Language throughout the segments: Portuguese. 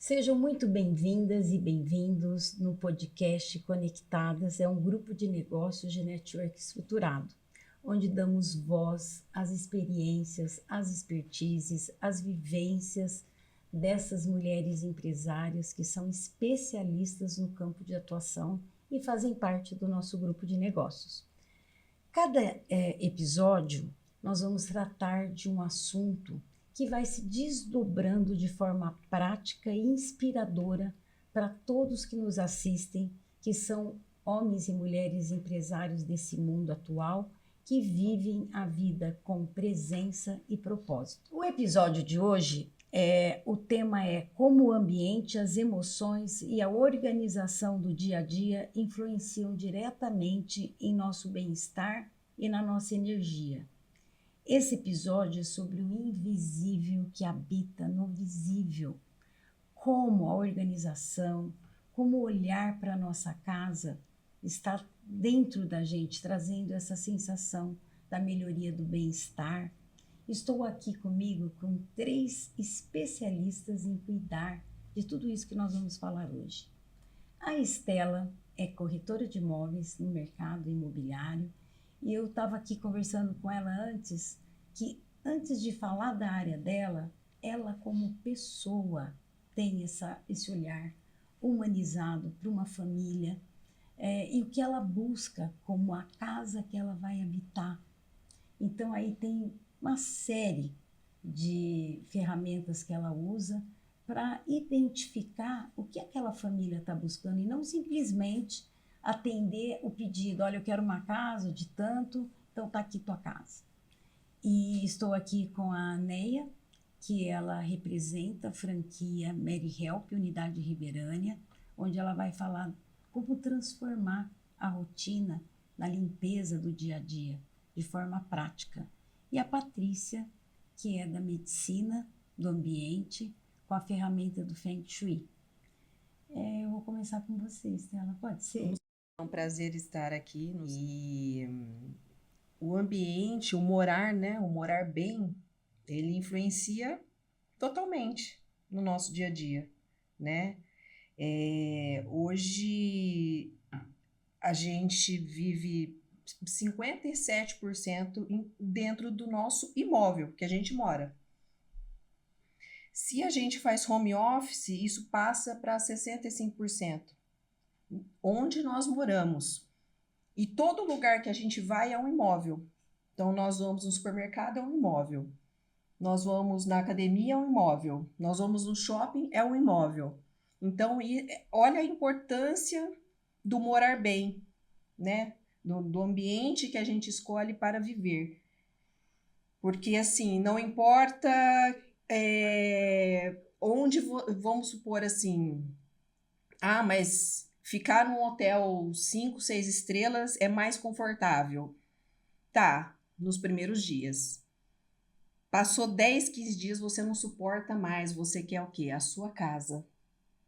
Sejam muito bem-vindas e bem-vindos no podcast Conectadas. É um grupo de negócios de network estruturado, onde damos voz às experiências, às expertises, às vivências dessas mulheres empresárias que são especialistas no campo de atuação e fazem parte do nosso grupo de negócios. Cada episódio, nós vamos tratar de um assunto que vai se desdobrando de forma prática e inspiradora para todos que nos assistem, que são homens e mulheres empresários desse mundo atual, que vivem a vida com presença e propósito. O episódio de hoje, o tema é como o ambiente, as emoções e a organização do dia a dia influenciam diretamente em nosso bem-estar e na nossa energia. Esse episódio é sobre o invisível que habita no visível, como a organização, como olhar para a nossa casa está dentro da gente, trazendo essa sensação da melhoria do bem-estar. Estou aqui comigo com 3 especialistas em cuidar de tudo isso que nós vamos falar hoje. A Estela é corretora de imóveis no mercado imobiliário. E eu estava aqui conversando com ela antes, que antes de falar da área dela, ela como pessoa tem esse olhar humanizado para uma família e o que ela busca como a casa que ela vai habitar. Então aí tem uma série de ferramentas que ela usa para identificar o que aquela família está buscando e não simplesmente atender o pedido, olha, eu quero uma casa de tanto, então tá aqui tua casa. E estou aqui com a Neia, que ela representa a franquia Mary Help, Unidade Riverânia, onde ela vai falar como transformar a rotina na limpeza do dia a dia, de forma prática. E a Patrícia, que é da medicina, do ambiente, com a ferramenta do Feng Shui. Eu vou começar com você, Estela, pode ser? É um prazer estar aqui e o ambiente, o morar, né, o morar bem, ele influencia totalmente no nosso dia a dia, né? Hoje a gente vive 57% dentro do nosso imóvel que a gente mora. Se a gente faz home office, isso passa para 65%. Onde nós moramos. E todo lugar que a gente vai é um imóvel. Então, nós vamos no supermercado, é um imóvel. Nós vamos na academia, é um imóvel. Nós vamos no shopping, é um imóvel. Então, olha a importância do morar bem, né? Do ambiente que a gente escolhe para viver. Porque, assim, não importa onde, vamos supor assim, mas ficar num hotel 5, 6 estrelas é mais confortável. Tá, nos primeiros dias. Passou 10, 15 dias, você não suporta mais. Você quer o quê? A sua casa,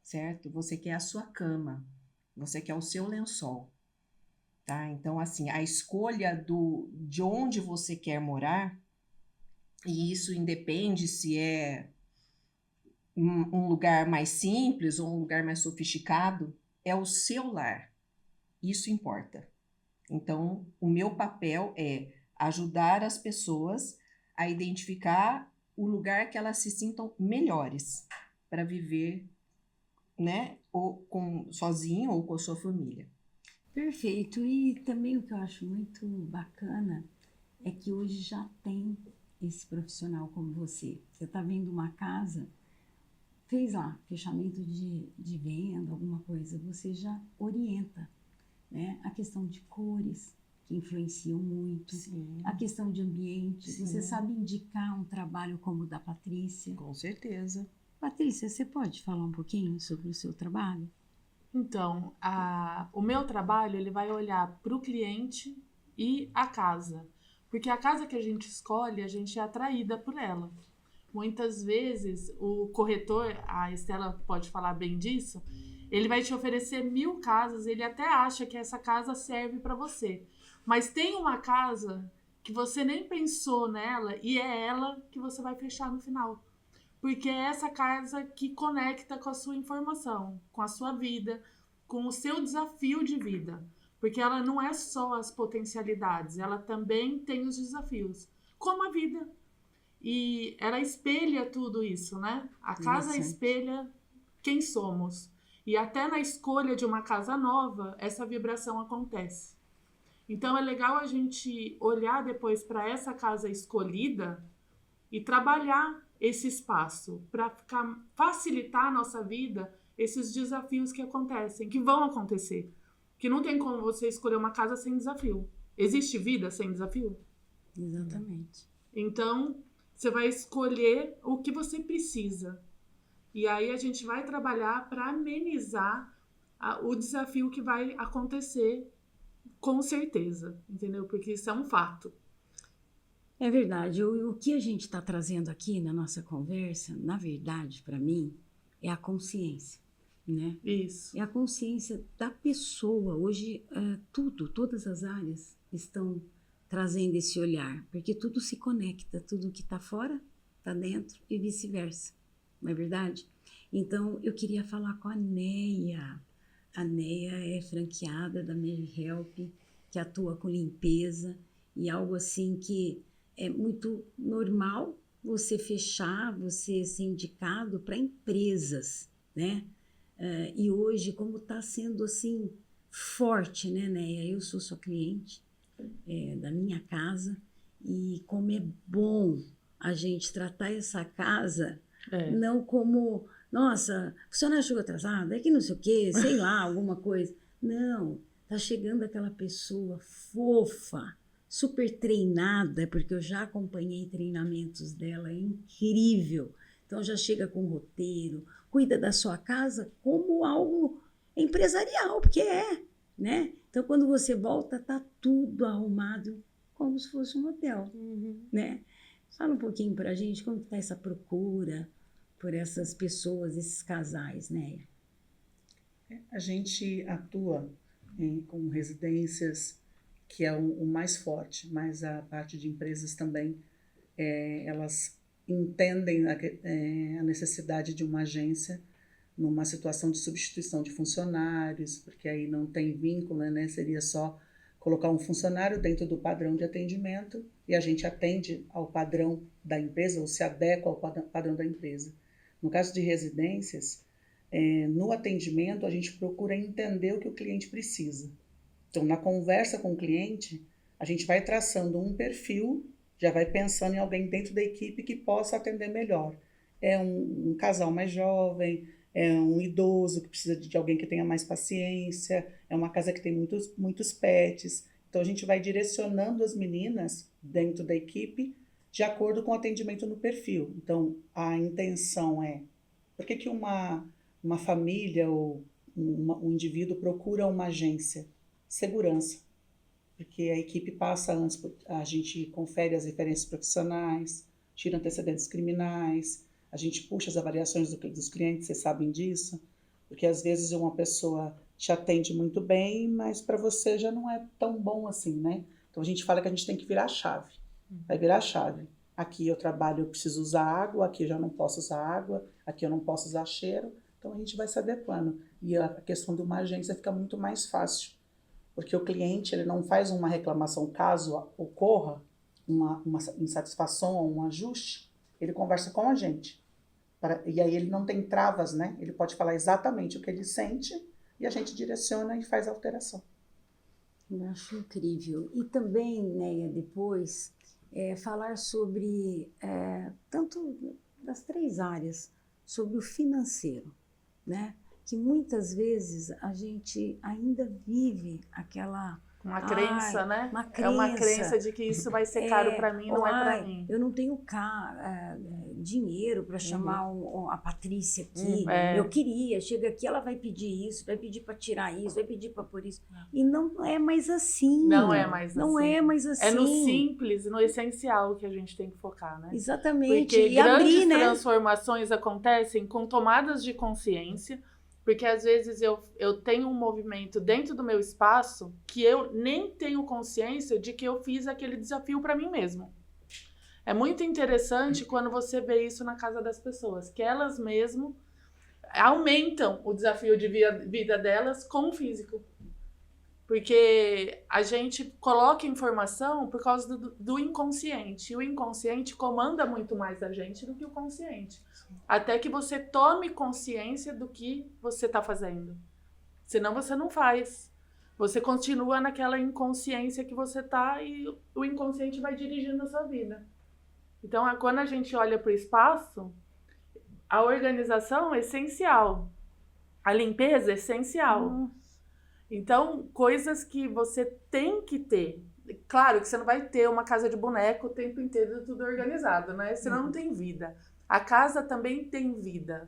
certo? Você quer a sua cama. Você quer o seu lençol. Tá? Então, assim, a escolha de onde você quer morar, e isso independe se é um lugar mais simples ou um lugar mais sofisticado, é o seu lar. Isso importa. Então, o meu papel é ajudar as pessoas a identificar o lugar que elas se sintam melhores para viver, né, ou sozinho ou com a sua família. Perfeito. E também o que eu acho muito bacana é que hoje já tem esse profissional como você. Você está vendo uma casa, fez lá fechamento de venda, alguma coisa, você já orienta, né? A questão de cores, que influenciam muito. Sim. A questão de ambiente. Sim. Você sabe indicar um trabalho como o da Patrícia? Com certeza. Patrícia, você pode falar um pouquinho sobre o seu trabalho? Então, o meu trabalho ele vai olhar para o cliente e a casa. Porque a casa que a gente escolhe, a gente é atraída por ela. Muitas vezes, o corretor, a Estela pode falar bem disso, ele vai te oferecer 1000 casas, ele até acha que essa casa serve para você. Mas tem uma casa que você nem pensou nela e é ela que você vai fechar no final. porque é essa casa que conecta com a sua informação, com a sua vida, com o seu desafio de vida. Porque ela não é só as potencialidades, ela também tem os desafios, como a vida. E ela espelha tudo isso, né? A casa espelha quem somos. E até na escolha de uma casa nova, essa vibração acontece. Então é legal a gente olhar depois para essa casa escolhida e trabalhar esse espaço para facilitar a nossa vida, esses desafios que acontecem, que vão acontecer. Que não tem como você escolher uma casa sem desafio. Existe vida sem desafio? Exatamente. Então, você vai escolher o que você precisa. E aí a gente vai trabalhar para amenizar o desafio que vai acontecer com certeza, entendeu? Porque isso é um fato. É verdade. O que a gente está trazendo aqui na nossa conversa, na verdade, para mim, é a consciência, né? Isso. É a consciência da pessoa. Hoje, todas as áreas estão trazendo esse olhar, porque tudo se conecta, tudo que está fora está dentro e vice-versa, não é verdade? Então, eu queria falar com a Neia. A Neia é franqueada da Mary Help, que atua com limpeza e algo assim que é muito normal você fechar, você ser indicado para empresas, né? E hoje, como está sendo assim forte, né, Neia? Eu sou sua cliente da minha casa e como é bom a gente tratar essa casa não como, nossa, o funcionário chegou atrasado, é que não sei o quê, sei lá, alguma coisa. Não, tá chegando aquela pessoa fofa, super treinada, porque eu já acompanhei treinamentos dela, é incrível. Então já chega com roteiro, cuida da sua casa como algo empresarial, porque né? Então quando você volta, tá tudo arrumado como se fosse um hotel, né? Fala um pouquinho pra gente como tá essa procura por essas pessoas, esses casais, né? A gente atua com residências, que é o mais forte, mas a parte de empresas também, elas entendem a necessidade de uma agência numa situação de substituição de funcionários, porque aí não tem vínculo, né? Seria só colocar um funcionário dentro do padrão de atendimento e a gente atende ao padrão da empresa ou se adequa ao padrão da empresa. No caso de residências, no atendimento a gente procura entender o que o cliente precisa. Então, na conversa com o cliente, a gente vai traçando um perfil, já vai pensando em alguém dentro da equipe que possa atender melhor. É um casal mais jovem, é um idoso que precisa de alguém que tenha mais paciência, é uma casa que tem muitos pets. Então, a gente vai direcionando as meninas dentro da equipe de acordo com o atendimento no perfil. Então, a intenção por que uma família ou um indivíduo procura uma agência? Segurança. Porque a equipe passa antes, a gente confere as referências profissionais, tira antecedentes criminais, a gente puxa as avaliações dos clientes, vocês sabem disso? Porque às vezes uma pessoa te atende muito bem, mas para você já não é tão bom assim, né? Então a gente fala que a gente tem que virar a chave. Vai virar a chave. Aqui eu trabalho, eu preciso usar água, aqui eu já não posso usar água, aqui eu não posso usar cheiro. Então a gente vai se adequando. E a questão de uma agência fica muito mais fácil. Porque o cliente ele não faz uma reclamação caso ocorra uma insatisfação ou um ajuste, ele conversa com a gente. E aí ele não tem travas, né? Ele pode falar exatamente o que ele sente e a gente direciona e faz a alteração. Eu acho incrível. E também, Neia, depois, falar sobre, tanto das 3 áreas, sobre o financeiro, né? Que muitas vezes a gente ainda vive aquela... Uma crença, né? Uma crença. É uma crença de que isso vai ser caro para mim, não é para mim. Eu não tenho dinheiro para chamar a Patrícia aqui. Eu queria, chega aqui, ela vai pedir isso, vai pedir para tirar isso, vai pedir para pôr isso. E não é mais assim. Não é mais assim. Não é mais assim. É no simples, no essencial que a gente tem que focar, né? Exatamente. Porque e grandes abrir, né? transformações acontecem com tomadas de consciência. Porque às vezes eu tenho um movimento dentro do meu espaço que eu nem tenho consciência de que eu fiz aquele desafio para mim mesmo. É muito interessante quando você vê isso na casa das pessoas, que elas mesmo aumentam o desafio de vida delas com o físico. Porque a gente coloca informação por causa do inconsciente. E o inconsciente comanda muito mais a gente do que o consciente. Até que você tome consciência do que você está fazendo. Senão você não faz. Você continua naquela inconsciência que você está e o inconsciente vai dirigindo a sua vida. Então, quando a gente olha para o espaço, a organização é essencial. A limpeza é essencial. Então, coisas que você tem que ter. Claro que você não vai ter uma casa de boneco o tempo inteiro tudo organizado, né? Senão não tem vida. A casa também tem vida.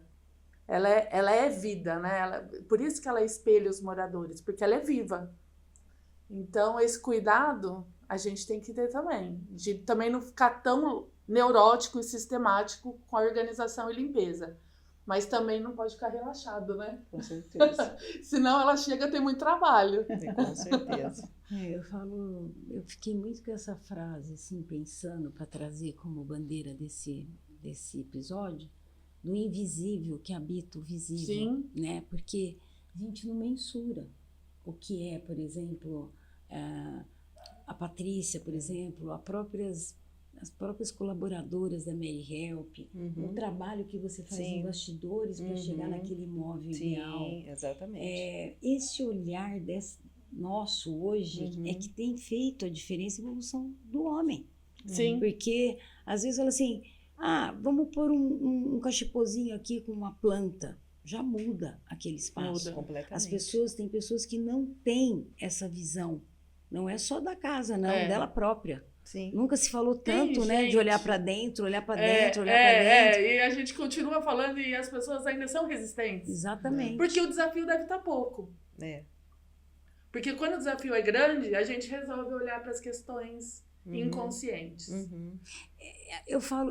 Ela é vida, né? Por isso que ela espelha os moradores, porque ela é viva. Então, esse cuidado a gente tem que ter também. De também não ficar tão neurótico e sistemático com a organização e limpeza. Mas também não pode ficar relaxado, né? Com certeza. Senão ela chega a ter muito trabalho. Com certeza. Eu fiquei muito com essa frase, assim, pensando para trazer como bandeira desse episódio, do invisível que habita o visível. Sim. Né? Porque a gente não mensura o que é, por exemplo, a Patrícia, por exemplo, as próprias colaboradoras da Mary Help, o trabalho que você faz em bastidores para chegar naquele imóvel ideal. Sim, exatamente. Esse olhar nosso hoje é que tem feito a diferença e a evolução do homem. Sim. Porque às vezes fala assim, vamos pôr um cachipozinho aqui com uma planta. Já muda aquele espaço. Muda completamente. Tem pessoas que não têm essa visão. Não é só da casa, não, dela própria. Sim. Nunca se falou tanto, né, gente. de olhar para dentro, olhar para dentro, olhar para dentro. E a gente continua falando e as pessoas ainda são resistentes. Exatamente. Porque o desafio deve estar pouco. Porque quando o desafio é grande, a gente resolve olhar para as questões inconscientes.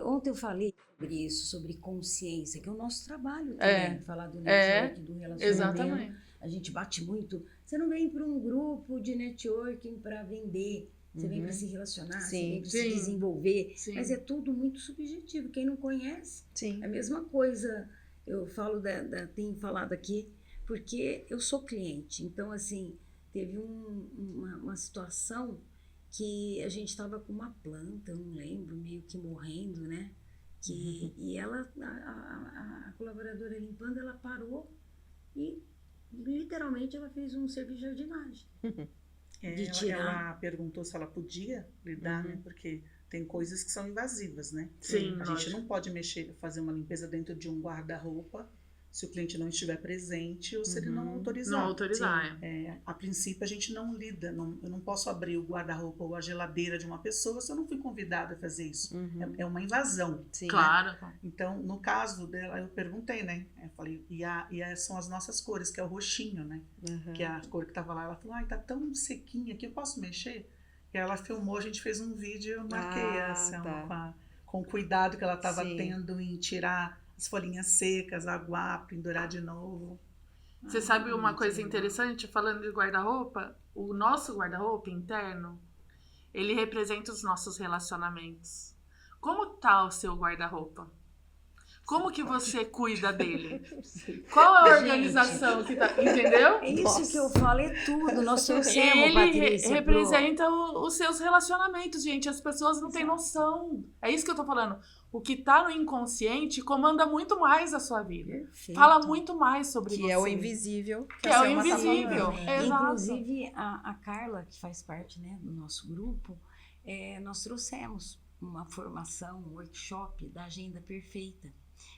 Ontem eu falei sobre isso, sobre consciência, que é o nosso trabalho também, falar do network, do relacionamento. Exatamente. A gente bate muito. Você não vem para um grupo de networking para vender. Você vem para se relacionar, você vem para se desenvolver. Sim. Mas é tudo muito subjetivo. Quem não conhece, Sim. a mesma coisa. Eu falo, tenho falado aqui, porque eu sou cliente. Então, assim, teve uma situação que a gente estava com uma planta, eu não lembro, meio que morrendo, né? E ela, a colaboradora limpando, ela parou e literalmente ela fez um serviço de jardinagem. Ela perguntou se ela podia lidar, né? Porque tem coisas que são invasivas, né? Sim, a gente não pode fazer uma limpeza dentro de um guarda-roupa se o cliente não estiver presente ou se ele não autorizar. Não autorizar, A princípio, a gente não lida. Eu não posso abrir o guarda-roupa ou a geladeira de uma pessoa se eu não fui convidada a fazer isso. É uma invasão. Sim. Claro. Né? Então, no caso dela, eu perguntei, né? Eu falei, são as nossas cores, que é o roxinho, né? Que é a cor que estava lá. Ela falou, tá tão sequinha aqui, eu posso mexer? E ela filmou, a gente fez um vídeo, eu marquei com o cuidado que ela estava tendo em tirar as folhinhas secas, aguar, pendurar de novo. Você sabe uma coisa interessante, falando de guarda-roupa? O nosso guarda-roupa interno, ele representa os nossos relacionamentos. Como tá o seu guarda-roupa? Como que você cuida dele? Qual a organização que tá... Entendeu? É isso que eu falo, é tudo. Nós trouxemos, Patrícia. Ele representa os seus relacionamentos, gente. As pessoas não têm noção. É isso que eu tô falando. O que tá no inconsciente comanda muito mais a sua vida. Perfeito. Fala muito mais sobre você. Que é o invisível. Que é o invisível. Inclusive, a Carla, que faz parte, né, do nosso grupo, nós trouxemos uma formação, um workshop da Agenda Perfeita.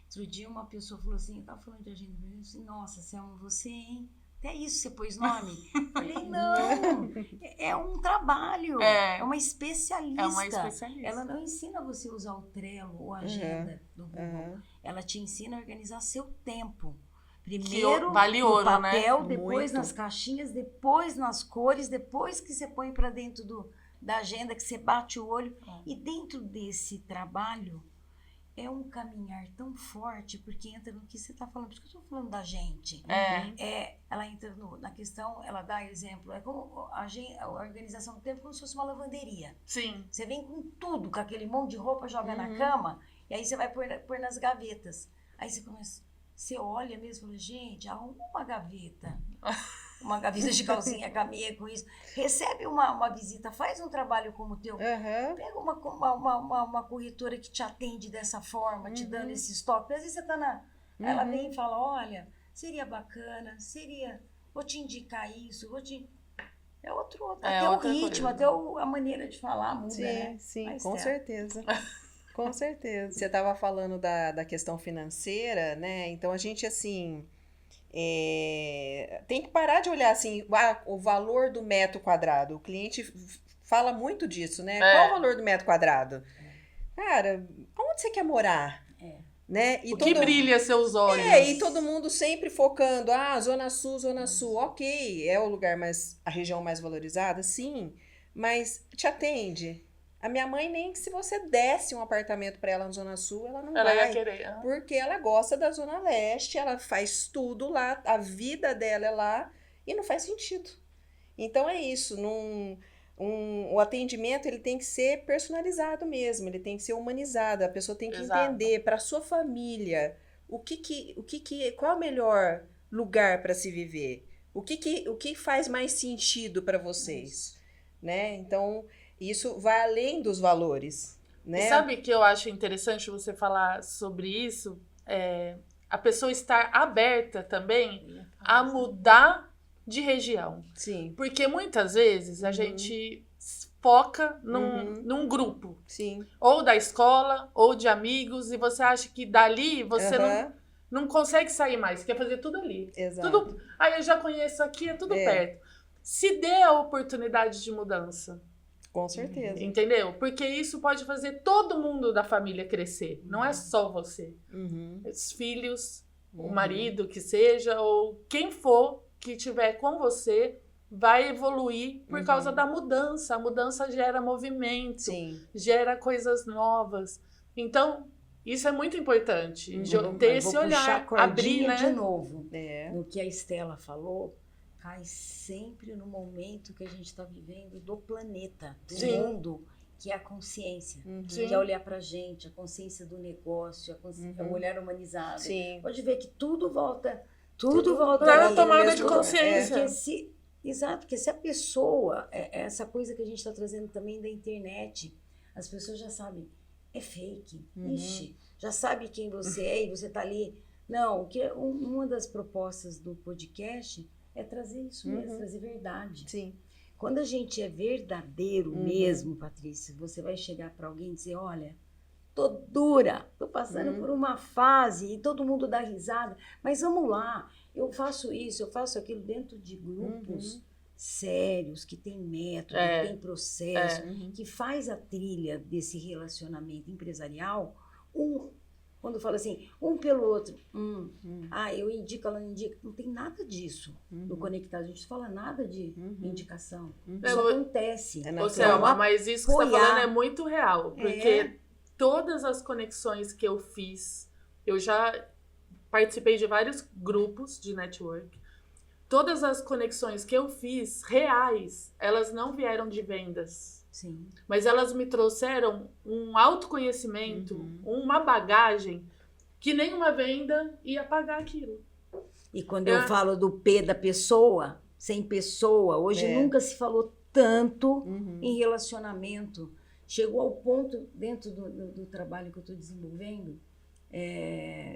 Outro dia uma pessoa falou assim, eu estava falando de agenda perfeita, eu disse, nossa, Selma, você, hein? Até isso você pôs nome? Falei, não, é um trabalho, é uma especialista. É uma especialista. Ela não ensina você a usar o Trello ou a agenda do Google. Ela te ensina a organizar seu tempo. Primeiro vale no ouro, papel, né? depois Muito. nas caixinhas, depois nas cores, depois que você põe para dentro da agenda, que você bate o olho. E dentro desse trabalho, é um caminhar tão forte, porque entra no que você está falando, por isso que eu estou falando da gente. Ela entra na questão, ela dá exemplo, é como a organização do tempo como se fosse uma lavanderia. Sim. Você vem com tudo, com aquele monte de roupa, joga na cama, e aí você vai pôr nas gavetas. Aí você olha mesmo e fala, gente, arruma uma gaveta de calcinha, camisa, com isso. Recebe uma visita, faz um trabalho como o teu. Pega uma corretora que te atende dessa forma, te dando esse estoque. Às vezes você tá ela vem e fala, olha, seria bacana, vou te indicar isso, É até o ritmo, até a maneira de falar muda, sim, né? Sim, Mas com certeza. Com certeza. Você estava falando da questão financeira, né? Então, a gente, assim, tem que parar de olhar, assim, o valor do metro quadrado. O cliente fala muito disso, né? Qual o valor do metro quadrado? Cara, onde você quer morar? Né? O que brilha seus olhos? E todo mundo sempre focando, Zona Sul, ok, é o lugar a região mais valorizada, sim, mas te atende. A minha mãe, nem que se você desse um apartamento para ela na Zona Sul, ela não vai. Ia querer. Porque ela gosta da Zona Leste, ela faz tudo lá, a vida dela é lá, e não faz sentido. Então é isso, o atendimento ele tem que ser personalizado mesmo, ele tem que ser humanizado, a pessoa tem que entender para a sua família qual é o melhor lugar para se viver, o que faz mais sentido para vocês, né? Então, isso vai além dos valores, né? E sabe que eu acho interessante você falar sobre isso? A pessoa estar aberta também a mudar de região. Sim. Porque muitas vezes a gente foca num grupo. Sim. Ou da escola, ou de amigos, e você acha que dali você não consegue sair mais, quer fazer tudo ali. Exato. Aí eu já conheço aqui, é tudo perto. Se dê a oportunidade de mudança. Com certeza. Entendeu? Porque isso pode fazer todo mundo da família crescer. Não é só você. Os filhos, o marido que seja, ou quem for que estiver com você, vai evoluir por causa da mudança. A mudança gera movimento, gera coisas novas. Então, isso é muito importante. Ter esse olhar, abrir, né? De novo, no que a Estela falou, cai sempre no momento que a gente está vivendo do planeta, do mundo, que é a consciência, que é olhar para a gente, a consciência do negócio, o olhar humanizado. Pode ver que tudo volta para a tomada de consciência. Exato, porque se a pessoa, essa coisa que a gente está trazendo também da internet, as pessoas já sabem, é fake, ixi, já sabe quem você é e você está ali. Não, uma das propostas do podcast é trazer isso mesmo, trazer verdade. Sim. Quando a gente é verdadeiro mesmo, Patrícia, você vai chegar para alguém e dizer, olha, tô dura, tô passando por uma fase e todo mundo dá risada, mas vamos lá, eu faço isso, eu faço aquilo dentro de grupos sérios, que tem método, que tem processo, que faz a trilha desse relacionamento empresarial, quando fala assim, um pelo outro, eu indico, ela não indica, não tem nada disso no Conectado, a gente não fala nada de indicação, isso acontece. Selma, mas isso que você está falando é muito real, porque todas as conexões que eu fiz, eu já participei de vários grupos de network, todas as conexões que eu fiz, reais, elas não vieram de vendas. Sim. Mas elas me trouxeram um autoconhecimento, uma bagagem que nenhuma venda ia pagar aquilo. E quando eu falo do P da pessoa, sem pessoa, hoje nunca se falou tanto em relacionamento. Chegou ao ponto, dentro do trabalho que eu estou desenvolvendo,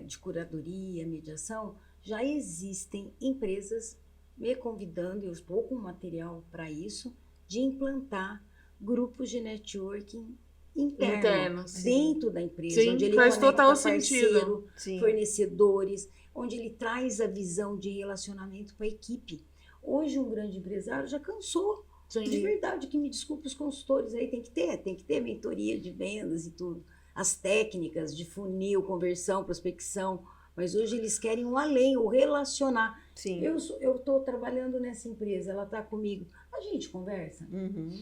de curadoria, mediação, já existem empresas me convidando, eu estou com material para isso, de implantar grupos de networking internos dentro da empresa, onde ele faz conecta total parceiro, fornecedores, onde ele traz a visão de relacionamento para a equipe. Hoje um grande empresário já cansou, de verdade, que me desculpe os consultores aí, tem que ter mentoria de vendas e tudo, as técnicas de funil, conversão, prospecção, mas hoje eles querem um além, o relacionar. Sim. Eu estou trabalhando nessa empresa, ela está comigo. A gente conversa.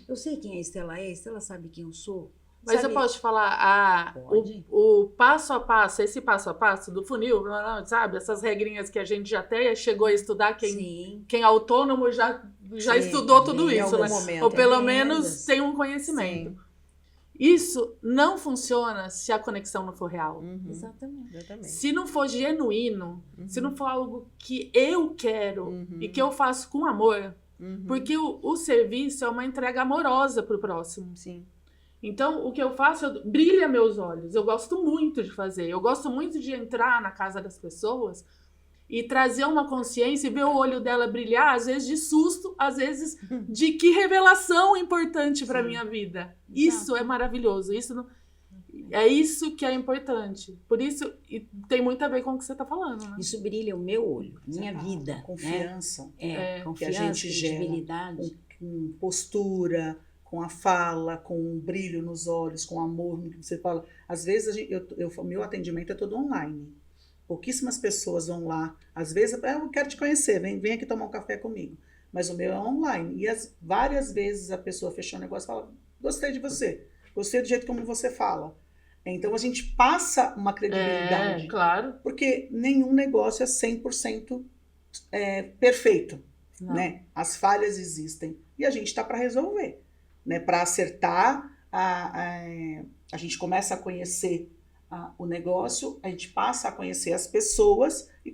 Eu sei quem a Estela sabe quem eu sou. Mas Sabe- eu posso te falar, Pode. o passo a passo, esse passo a passo do funil, sabe? Essas regrinhas que a gente já até chegou a estudar, Sim. quem é autônomo já Sim, estudou tudo em isso, algum né? momento, Ou pelo é. menos Vendas. tem um conhecimento. Sim. Isso não funciona se a conexão não for real. Uhum, Exatamente. exatamente. Se não for genuíno, se não for algo que eu quero e que eu faço com amor, Uhum, porque o serviço é uma entrega amorosa pro próximo. sim. Então, o que eu faço brilha meus olhos. Eu gosto muito de fazer. Eu gosto muito de entrar na casa das pessoas e trazer uma consciência e ver o olho dela brilhar, às vezes de susto, às vezes de que revelação importante para minha vida. Isso é maravilhoso. É isso que é importante. Por isso, e tem muito a ver com o que você está falando, né? Isso brilha o meu olho, minha vida. A confiança Né? que a Confiança, gente gera credibilidade. com postura, com a fala, com um brilho nos olhos, com amor no que você fala. Às vezes, meu atendimento é todo online. Pouquíssimas pessoas vão lá. Às vezes, eu quero te conhecer, vem aqui tomar um café comigo. Mas o meu é online. E várias vezes a pessoa fechou o negócio e fala, gostei de você, gostei do jeito como você fala. Então, a gente passa uma credibilidade. Claro. Porque nenhum negócio é 100% perfeito. Não. Né? As falhas existem. E a gente está para resolver. Né? Para acertar, a gente começa a conhecer o negócio, a gente passa a conhecer as pessoas e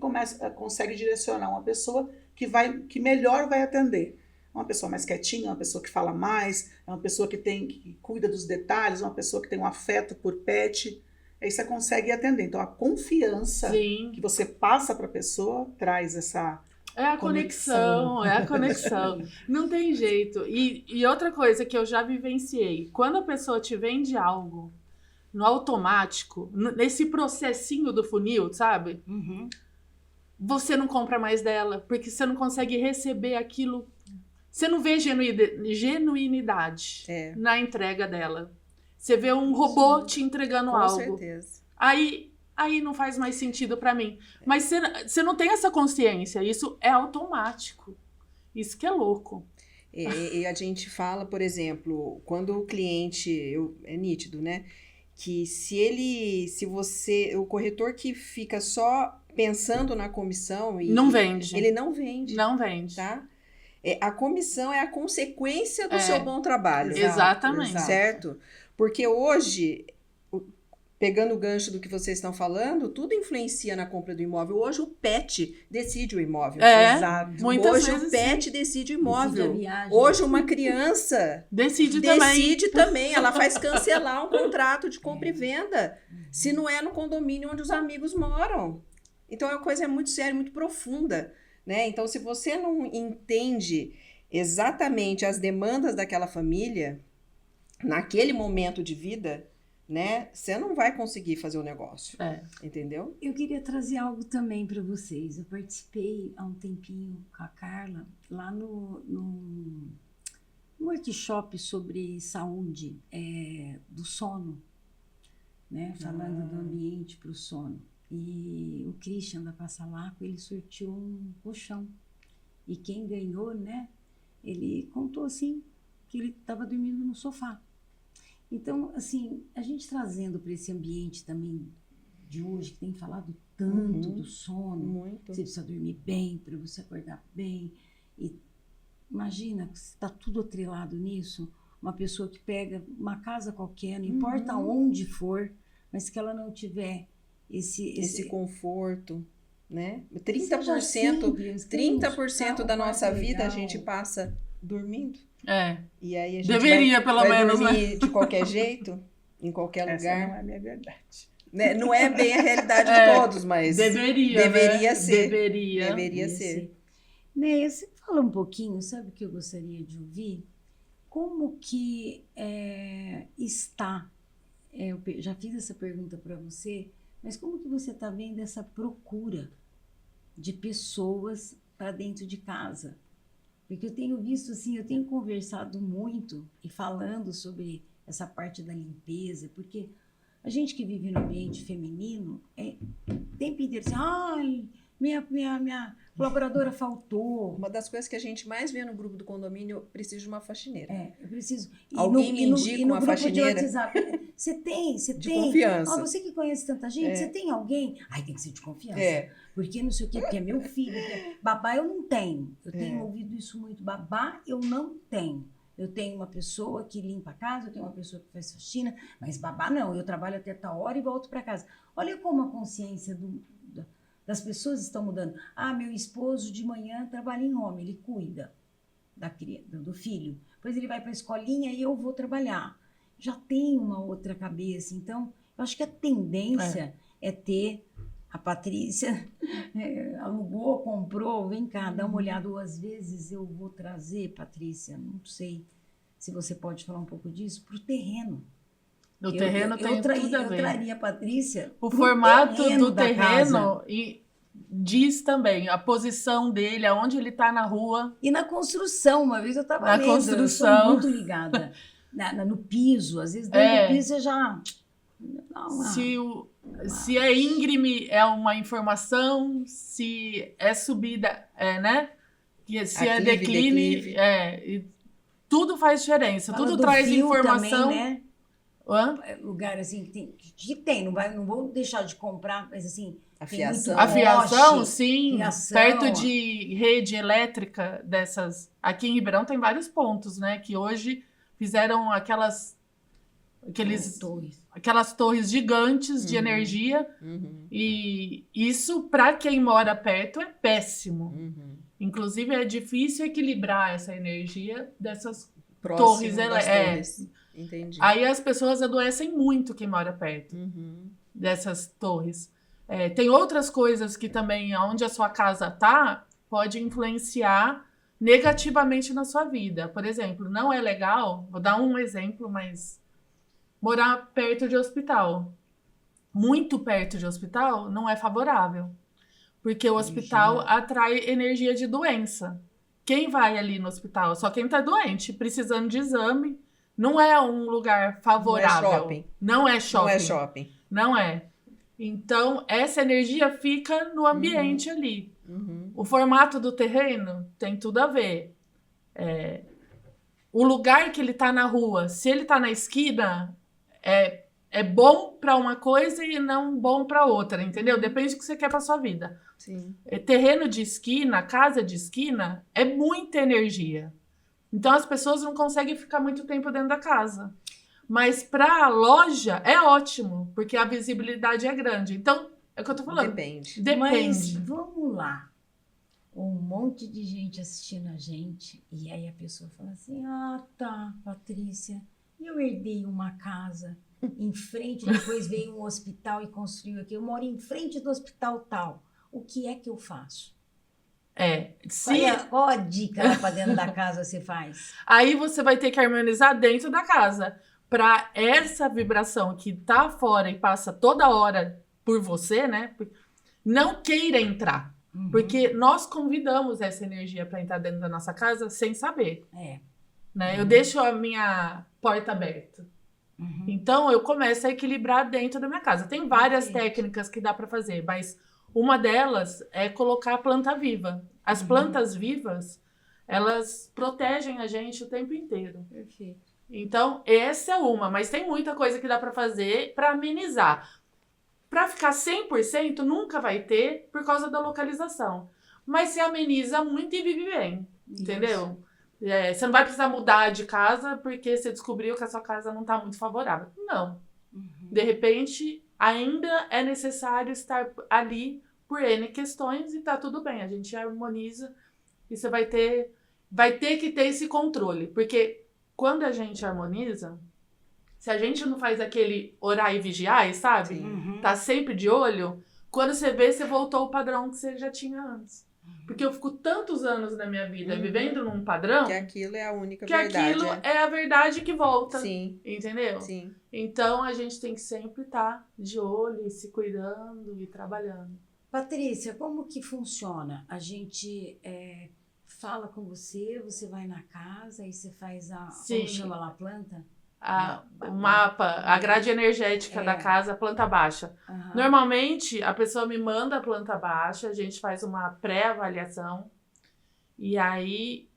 consegue direcionar uma pessoa que melhor vai atender. Uma pessoa mais quietinha, uma pessoa que fala mais, é uma pessoa que cuida dos detalhes, uma pessoa que tem um afeto por pet. Aí você consegue atender. Então, a confiança Sim. que você passa para a pessoa traz essa É a conexão, é a conexão. Não tem jeito. E outra coisa que eu já vivenciei, quando a pessoa te vende algo no automático, nesse processinho do funil, sabe? Uhum. Você não compra mais dela, porque você não consegue receber aquilo. Você não vê genuinidade na entrega dela. Você vê um robô te entregando Com algo. certeza. Aí não faz mais sentido pra mim. Mas você não tem essa consciência. Isso é automático. Isso que é louco. E a gente fala, por exemplo, quando o cliente... é nítido, né? Que o corretor que fica só pensando na comissão... Não vende. Ele não vende. Não vende. Tá? A comissão é a consequência do seu bom trabalho. Exatamente. Certo? Porque hoje, pegando o gancho do que vocês estão falando, tudo influencia na compra do imóvel. Hoje o PET decide o imóvel. Exato. Muitas Hoje vezes o PET decide o Decide imóvel. a viagem. Hoje uma criança decide também. Ela faz cancelar um contrato de compra e venda, se não é no condomínio onde os amigos moram. Então é uma coisa muito séria, muito profunda. Né? Então, se você não entende exatamente as demandas daquela família, naquele momento de vida, né, você não vai conseguir fazer o negócio. Entendeu? Eu queria trazer algo também para vocês. Eu participei há um tempinho com a Carla lá no workshop sobre saúde do sono, né? Falando do ambiente para o sono. E o Christian da Passalaco, ele sorteou um colchão. E quem ganhou, né? Ele contou assim que ele estava dormindo no sofá. Então, assim, a gente trazendo para esse ambiente também de hoje, que tem falado tanto do sono, Muito. você precisa dormir bem para você acordar bem. E imagina que está tudo atrelado nisso. Uma pessoa que pega uma casa qualquer, não importa onde for, mas que ela não tiver esse conforto, né? Seja 30%, simples, tem 30% da um nossa quarto vida a legal. gente passa dormindo. E aí a gente Deveria, vai, pelo vai menos, dormir de qualquer jeito, em qualquer Essa lugar. não é a minha verdade. Né? Não é bem a realidade de todos, mas deveria deveria né? ser. Deveria. Deveria ser. Neia, você fala um pouquinho, sabe o que eu gostaria de ouvir? Como que está, eu já fiz essa pergunta para você, mas como que você está vendo essa procura de pessoas para dentro de casa? Porque eu tenho visto assim, eu tenho conversado muito e falando sobre essa parte da limpeza, porque a gente que vive no ambiente feminino o tempo inteiro assim, ai, minha colaboradora faltou. Uma das coisas que a gente mais vê no grupo do condomínio, eu preciso de uma faxineira. Eu preciso. Alguém me indica uma grupo faxineira? de WhatsApp, você tem. De confiança. Você que conhece tanta gente, você tem alguém? Ai, tem que ser de confiança. É. Porque não sei o quê, porque é meu filho. Babá eu não tenho. Eu tenho É. ouvido isso muito. Babá eu não tenho. Eu tenho uma pessoa que limpa a casa, eu tenho uma pessoa que faz faxina, mas babá não. Eu trabalho até tal hora e volto para casa. Olha como a consciência das pessoas estão mudando. Meu esposo de manhã trabalha em home, ele cuida do filho. Depois ele vai para a escolinha e eu vou trabalhar. Já tem uma outra cabeça. Então, eu acho que a tendência é ter a Patrícia alugou, comprou, vem cá, dá uma olhada 2 vezes, eu vou trazer, Patrícia, não sei se você pode falar um pouco disso, para o terreno. O terreno tem tudo a Eu ver. traria a Patrícia O pro formato do da casa. terreno diz também a posição dele, aonde ele está na rua. E na construção, uma vez eu estava Na lendo, eu sou construção. muito ligada no piso, às vezes dentro do piso você já... Se é íngreme, é uma informação. Se é subida, né? Se é decline, e tudo faz diferença. Fala tudo do traz fio informação. também, né? Hã? Lugar assim que tem, não vou deixar de comprar, mas assim, A tem fiação. muito A fiação, poste, sim. fiação. Perto de rede elétrica dessas. Aqui em Ribeirão tem vários pontos, né? Que hoje fizeram aquelas torres gigantes de energia. Uhum. E isso, para quem mora perto, é péssimo. Uhum. Inclusive, é difícil equilibrar essa energia dessas Próximo torres. das torres. Entendi. Aí as pessoas adoecem muito quem mora perto Uhum. dessas torres. Tem outras coisas que também, onde a sua casa está, pode influenciar negativamente na sua vida. Por exemplo, não é legal, vou dar um exemplo, mas morar perto de hospital. Muito perto de hospital não é favorável. Porque o hospital atrai energia de doença. Quem vai ali no hospital? Só quem está doente, precisando de exame. Não é um lugar favorável. Não é shopping. Não é shopping. Não é shopping. Não é. Então, essa energia fica no ambiente ali. Uhum. O formato do terreno tem tudo a ver. O lugar que ele está na rua, se ele está na esquina, é bom para uma coisa e não bom para outra, entendeu? Depende do que você quer para sua vida. Sim. Terreno de esquina, casa de esquina, é muita energia. Então, as pessoas não conseguem ficar muito tempo dentro da casa. Mas para a loja é ótimo, porque a visibilidade é grande. Então, é o que eu tô falando. Depende. Mas vamos lá. Um monte de gente assistindo a gente, e aí a pessoa fala assim: tá, Patrícia, eu herdei uma casa em frente, depois veio um hospital e construiu aqui. Eu moro em frente do hospital tal. O que é que eu faço? Qual a dica para dentro da casa você faz? Aí você vai ter que harmonizar dentro da casa. Para essa vibração que tá fora e passa toda hora por você, né? Não queira entrar. Uhum. Porque nós convidamos essa energia para entrar dentro da nossa casa sem saber. Né? Eu deixo a minha porta aberta. Uhum. Então, eu começo a equilibrar dentro da minha casa. Tem várias técnicas que dá para fazer, mas uma delas é colocar a planta viva. As plantas vivas, elas protegem a gente o tempo inteiro. Perfeito. Então, essa é uma, mas tem muita coisa que dá para fazer para amenizar. Para ficar 100% nunca vai ter por causa da localização. Mas se ameniza muito e vive bem, entendeu? Você não vai precisar mudar de casa porque você descobriu que a sua casa não está muito favorável. Não. De repente, ainda é necessário estar ali por N questões e tá tudo bem. A gente harmoniza e você vai ter que ter esse controle. Porque quando a gente harmoniza, se a gente não faz aquele orar e vigiar, sabe? Uhum. Tá sempre de olho, quando você vê, você voltou ao padrão que você já tinha antes. Porque eu fico tantos anos da minha vida vivendo num padrão Que aquilo é a única que verdade. aquilo é a verdade que volta. Sim, Entendeu? sim. Então a gente tem que sempre estar de olho e se cuidando e trabalhando. Patrícia, como que funciona? A gente fala com você vai na casa e você faz Sim. como chama lá a planta? o mapa, a grade energética da casa, planta baixa. Normalmente, a pessoa me manda a planta baixa, a gente faz uma pré-avaliação, e aí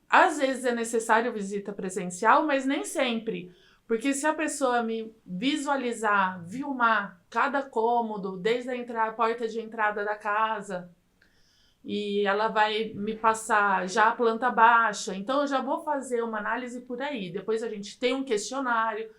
às vezes é necessário visita presencial, mas nem sempre. Porque se a pessoa me visualizar, filmar cada cômodo, desde a porta de entrada da casa, e ela vai me passar já a planta baixa, então eu já vou fazer uma análise por aí. Depois a gente tem um questionário,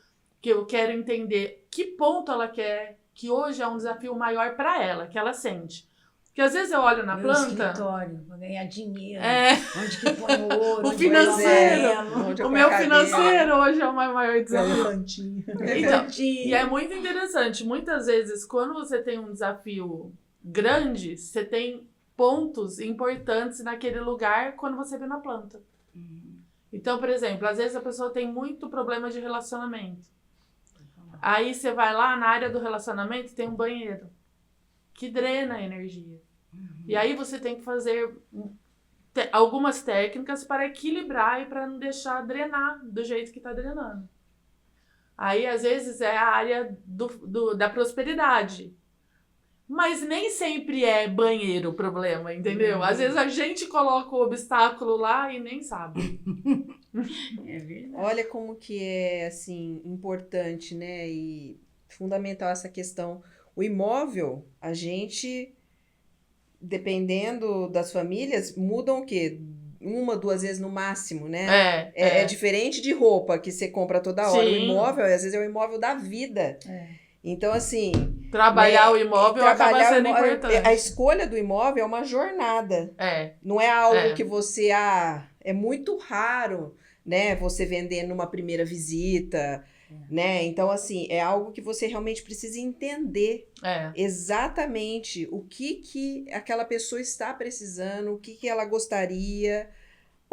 que eu quero entender que ponto ela quer, que hoje é um desafio maior para ela, que ela sente. Porque às vezes eu olho na Meu planta... escritório, vou ganhar dinheiro. É. Onde que põe o ouro? O onde põe financeiro. amarelo. Onde eu O ponho meu a cadeira. financeiro hoje é o meu maior desafio. Elefantinho. Então, e é muito interessante. Muitas vezes, quando você tem um desafio grande, você tem pontos importantes naquele lugar quando você vê na planta. Então, por exemplo, às vezes a pessoa tem muito problema de relacionamento. Aí você vai lá na área do relacionamento, tem um banheiro que drena a energia. E aí você tem que fazer algumas técnicas para equilibrar e para não deixar drenar do jeito que está drenando. Aí, às vezes, é a área da prosperidade. Mas nem sempre é banheiro o problema, entendeu? Às vezes a gente coloca o obstáculo lá e nem sabe. É verdade. Olha como que é, assim, importante, né? E fundamental essa questão. O imóvel, a gente, dependendo das famílias, mudam o quê? 1, 2 vezes no máximo, né? É diferente de roupa que você compra toda hora. Sim. O imóvel, às vezes, é o imóvel da vida. Então, assim... Trabalhar o imóvel acaba sendo imóvel, importante. a escolha do imóvel é uma jornada. Não é algo que você... é muito raro, né? Você vender numa primeira visita, né? Então, assim, é algo que você realmente precisa entender exatamente o que aquela pessoa está precisando, o que ela gostaria,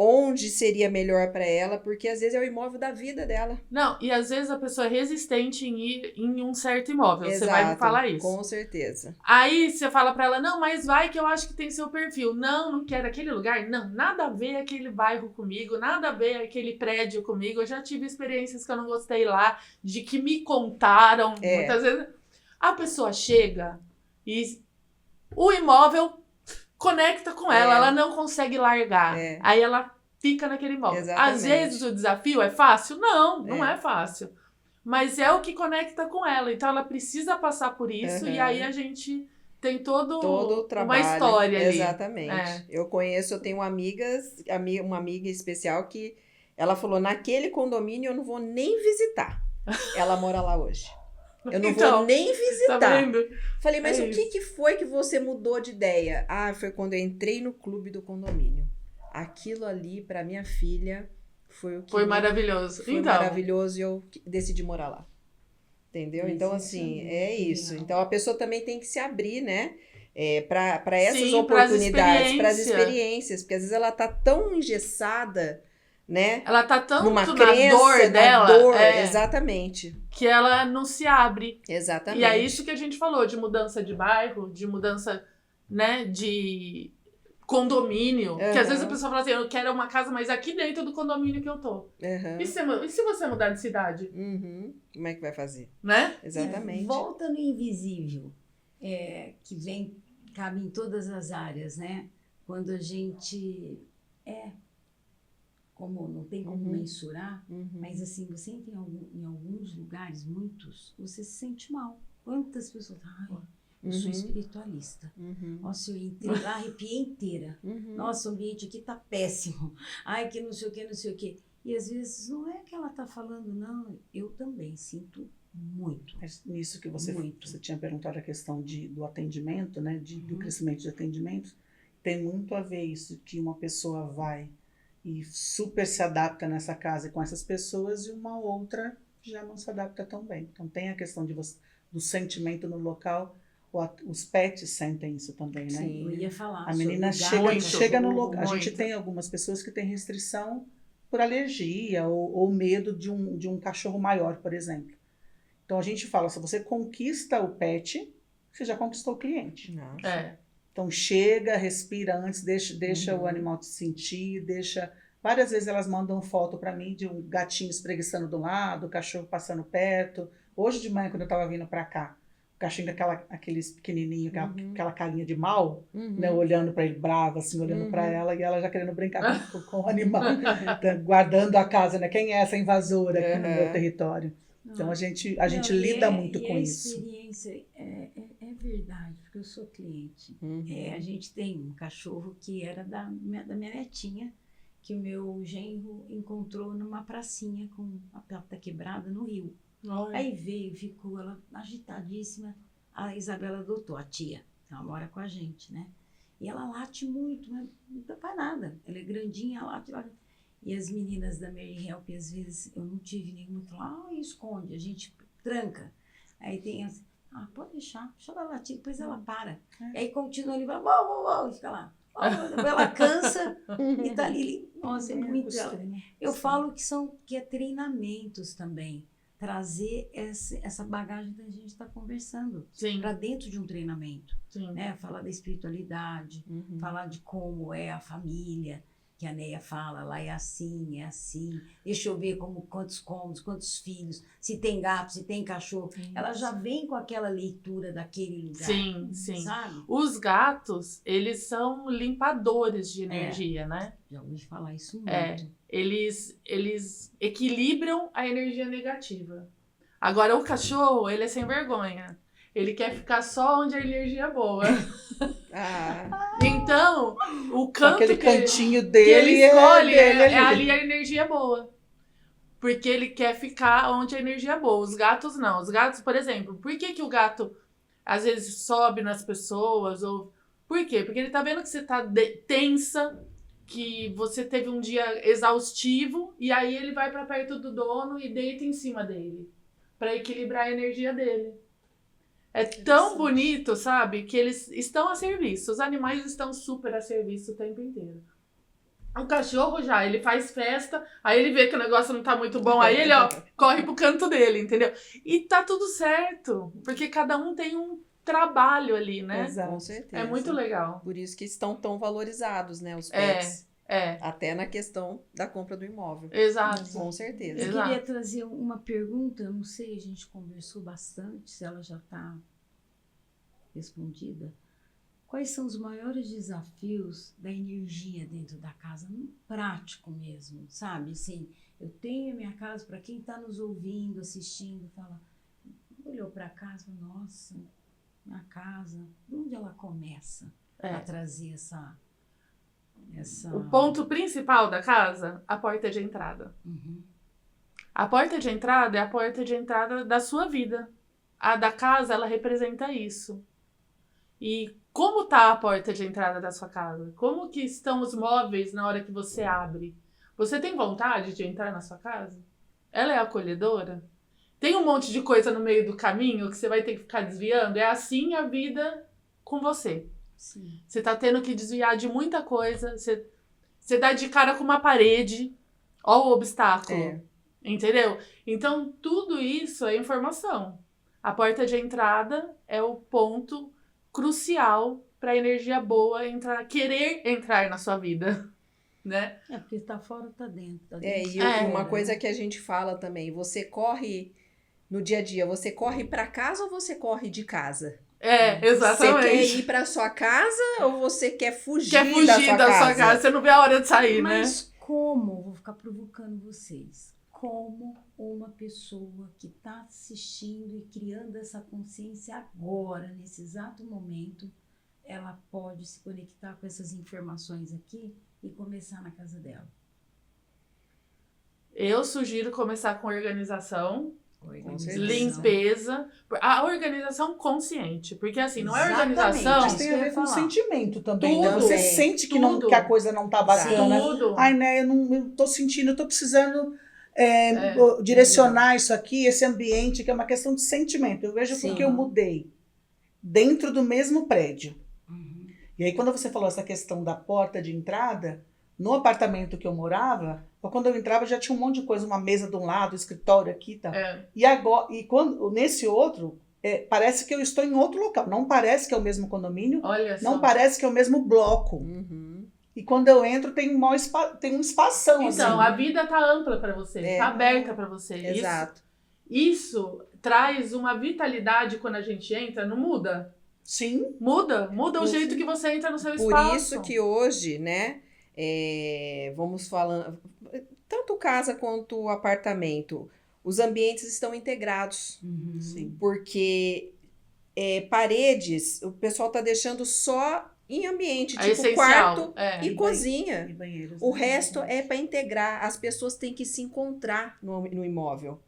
onde seria melhor para ela, porque às vezes é o imóvel da vida dela. Não, e às vezes a pessoa é resistente em ir em um certo imóvel. Exato, você vai me falar isso. Com certeza. Aí você fala pra ela, não, mas vai que eu acho que tem seu perfil. Não, não quero aquele lugar. Não, nada a ver aquele bairro comigo, nada a ver aquele prédio comigo. Eu já tive experiências que eu não gostei lá, de que me contaram. Muitas vezes a pessoa chega e o imóvel conecta com ela, ela não consegue largar. Aí ela fica naquele imóvel. Exatamente. Às vezes o desafio é fácil? Não, não é fácil. Mas é o que conecta com ela. Então ela precisa passar por isso e aí a gente tem todo o trabalho, uma história ali. Exatamente. Eu tenho uma amiga especial que ela falou, naquele condomínio eu não vou nem visitar. Ela mora lá hoje. Eu não vou nem visitar. Tá vendo? Falei, mas o que foi que você mudou de ideia? Ah, foi quando eu entrei no clube do condomínio. Aquilo ali, pra minha filha, foi o que... Foi maravilhoso. Foi maravilhoso e eu decidi morar lá. Entendeu? Então, assim, é isso. Então, a pessoa também tem que se abrir, né? Para essas oportunidades, para as experiências. Porque às vezes ela tá tão engessada, né? Ela tá tanto numa na crença, dor dela. Exatamente. Que ela não se abre. Exatamente. E é isso que a gente falou, de mudança de bairro, de mudança, né, de condomínio. Que às vezes a pessoa fala assim, eu quero uma casa, mas aqui dentro do condomínio que eu tô. E se você mudar de cidade? Como é que vai fazer? Né? Exatamente. Volta no invisível, que cabe em todas as áreas, né? Quando a gente não tem como mensurar, mas assim, você entra em alguns lugares, muitos, você se sente mal. Quantas pessoas... eu sou espiritualista. Nossa, eu entrei lá, arrepiei inteira. Nossa, o ambiente aqui tá péssimo. Ai, que não sei o que, não sei o que. E às vezes não é que ela tá falando, não. Eu também sinto muito. Nisso que você tinha perguntado a questão do atendimento, né? Do crescimento de atendimento, tem muito a ver isso, que uma pessoa vai e super se adapta nessa casa com essas pessoas e uma outra já não se adapta tão bem. Então tem a questão do sentimento no local. Os pets sentem isso também, né? Sim, eu ia falar. A menina chega no local. A gente tem algumas pessoas que têm restrição por alergia ou medo de um cachorro maior, por exemplo. Então a gente fala, se você conquista o pet, você já conquistou o cliente. Nossa. Então chega, respira antes, deixa o animal te sentir, deixa Várias vezes elas mandam foto para mim de um gatinho espreguiçando do lado, o cachorro passando perto. Hoje de manhã, quando eu estava vindo para cá, o cachorro aqueles pequenininhos, aquela carinha de mal, né, olhando para ele bravo, assim, olhando para ela, e ela já querendo brincar com o animal, guardando a casa, né? Quem é essa invasora aqui no meu território? Então a gente lida muito com isso. A experiência é verdade, porque eu sou cliente. A gente tem um cachorro que era da minha netinha, que o meu genro encontrou numa pracinha com a pata quebrada no rio. Aí veio, ficou ela agitadíssima. A Isabela adotou, a tia, ela mora com a gente, né? E ela late muito, mas não faz nada. Ela é grandinha, ela late. E as meninas da Mary Help, às vezes, eu não tive nenhuma, falaram, esconde, a gente tranca. Aí tem assim, pode deixar ela latir, depois ela para. E aí continua ali, vai, e fica lá. Ela cansa e tá ali. Nossa, é muito. Eu falo que é treinamentos também. Trazer essa bagagem que a gente está conversando para dentro de um treinamento. Né? Falar da espiritualidade, falar de como é a família, que a Neia fala, lá é assim, deixa eu ver quantos cômodos, quantos filhos, se tem gato, se tem cachorro. Ela já vem com aquela leitura daquele lugar. Sim. Sabe? Os gatos, eles são limpadores de energia, né? Já ouvi falar isso muito. Eles equilibram a energia negativa. Agora, o cachorro, ele é sem vergonha. Ele quer ficar só onde a energia é boa. Então, o canto aquele cantinho dele que ele escolhe é ali a energia boa. Porque ele quer ficar onde a energia é boa. Os gatos não. Os gatos, por exemplo, por que o gato às vezes sobe nas pessoas? Por quê? Porque ele tá vendo que você tá tensa, que você teve um dia exaustivo, e aí ele vai para perto do dono e deita em cima dele, para equilibrar a energia dele. É tão bonito, sabe? Que eles estão a serviço. Os animais estão super a serviço o tempo inteiro. O cachorro ele faz festa, aí ele vê que o negócio não tá muito bom, aí ele, corre pro canto dele, entendeu? E tá tudo certo, porque cada um tem um trabalho ali, né? Exato. Com certeza. É muito legal. Por isso que estão tão valorizados, né, os pets. Até na questão da compra do imóvel. Exato. Com certeza. Eu queria trazer uma pergunta, não sei, a gente conversou bastante, se ela já está respondida. Quais são os maiores desafios da energia dentro da casa? No prático mesmo, sabe? Assim, eu tenho a minha casa, para quem está nos ouvindo, assistindo, fala, olhou para casa, nossa, minha casa, de onde ela começa a trazer essa... O ponto principal da casa, a porta de entrada. A porta de entrada é a porta de entrada da sua vida. A da casa, ela representa isso. E como tá a porta de entrada da sua casa? Como que estão os móveis na hora que você abre? Você tem vontade de entrar na sua casa? Ela é acolhedora? Tem um monte de coisa no meio do caminho que você vai ter que ficar desviando? É assim a vida com você. Sim. Você tá tendo que desviar de muita coisa. Você dá de cara com uma parede. Ó o obstáculo. Entendeu? Então, tudo isso é informação. A porta de entrada é o ponto crucial para a energia boa querer entrar na sua vida. Né? Porque tá fora, tá dentro. Uma coisa que a gente fala também. Você corre no dia a dia. Você corre para casa ou você corre de casa? Exatamente. Você quer ir pra sua casa ou você quer fugir da sua casa? Você não vê a hora de sair, né? Mas como, vou ficar provocando vocês, como uma pessoa que está assistindo e criando essa consciência agora, nesse exato momento, ela pode se conectar com essas informações aqui e começar na casa dela? Eu sugiro começar com organização. Limpeza, a organização consciente, porque assim, não é organização. Mas tem a ver com sentimento também, tudo, né? Você sente que a coisa não tá bacana. Tudo. Ai, né, eu tô sentindo, eu tô precisando direcionar isso aqui, esse ambiente, que é uma questão de sentimento. Eu vejo porque eu mudei dentro do mesmo prédio. E aí, quando você falou essa questão da porta de entrada, no apartamento que eu morava, quando eu entrava já tinha um monte de coisa, uma mesa de um lado, escritório aqui e tal. E agora, nesse outro, parece que eu estou em outro local. Não parece que é o mesmo condomínio, não parece que é o mesmo bloco. E e quando eu entro tem tem um espação, Então, assim. a vida tá ampla para você, tá aberta para você. Exato. Isso traz uma vitalidade quando a gente entra, não muda? Sim. Muda o Sim. jeito que você entra no seu Por espaço. isso que hoje, né, vamos falando, tanto casa quanto apartamento, os ambientes estão integrados. Uhum. Sim. Porque paredes, o pessoal tá deixando só em ambiente, É tipo essencial. quarto É. e cozinha. E banheiros, O né? resto é para integrar. As pessoas têm que se encontrar no imóvel,